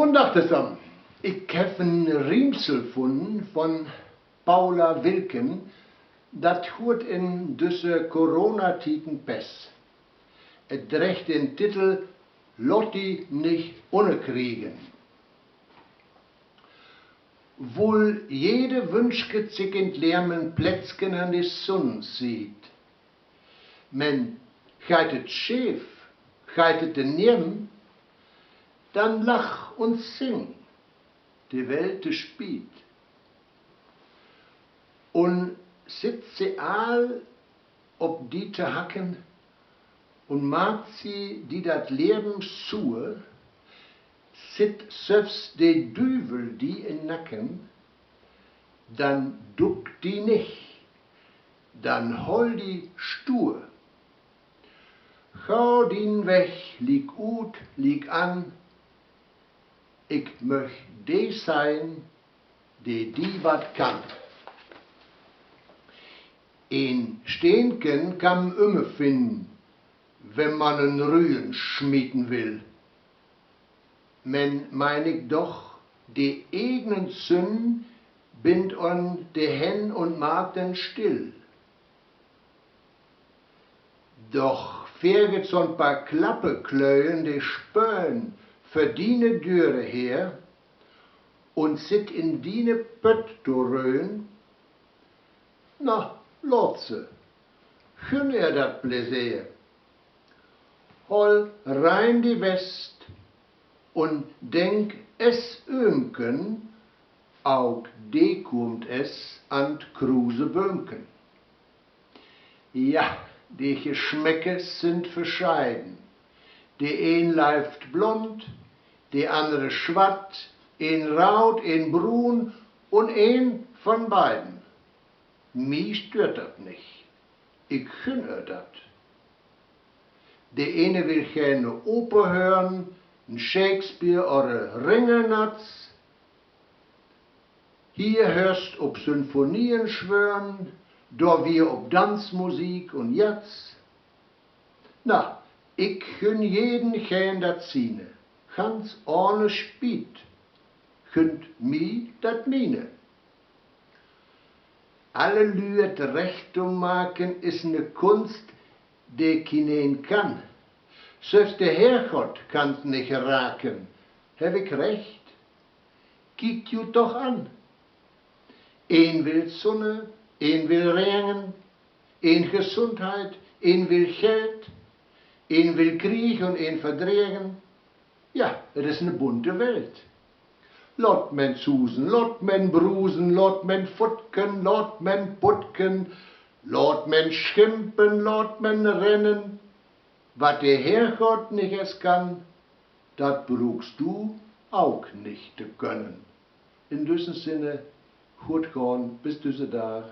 Guten Tag zusammen. Ich habe ein Riemsel gefunden von Paula Wilken. Das hört in diese Corona-Titen Pest. Es trägt den Titel Lotti nicht unkriegen. Wohl jede wünschke zickend lärmen Plätzken an die Sonne sieht. Men geitet schief, geitet daneben, dann lach und sing, die Welt spielt. Und sitzt sie all ob die te hacken und mag sie, die dat Leben sue, sit selbst de Düvel die in Nacken, dann duckt die nicht, dann hol die stur. Gau den weg, lieg ut, lieg an, ich möcht de sein, die wat kann. Een Steenken kann immer finden, wenn man einen Rühen schmieden will. Men mein ich doch, die eigenen Sünden bind on de Hen und mag den still. Doch ferget so ein paar Klappeklöen, die spöen für diene Düre her und sit in diene Pött doröen. Na, Lotze, schön dat Pläsier. Hol rein die West und denk es ömken, auch de kommt es an kruse Bömken. Ja, die Geschmäcke sind verschieden. Die een läuft blond, die andere schwatt, een raut, een brun und een von beiden. Mich stört dat nicht. Ich gönn dat. Der eine will gerne Oper hören, ein Shakespeare oder Ringelnatz. Hier hörst ob Symphonien schwören, da wir ob Tanzmusik und Jazz. Na, ich gönn jeden gern dat Zine, ganz ohne Spiet, gönnt mi dat mine. Alle Lüet recht machen ist ne Kunst, die keinen kann. Selbst der Herrgott kann's nicht raken. Hab ich recht? Kiekt ju doch an. Een will Sonne, een will Regen, een Gesundheit, een will Geld, een will Krieg und een verdregen. Ja, es ist ne bunte Welt. Lot men zusen, lot men brusen, lot men futken, lot men putken, lot men schimpen, lot men rennen. Wat der Herrgott nicht es kann, dat brauchst du auch nicht zu können. In diesem Sinne, gut gehen, bis diese Tag.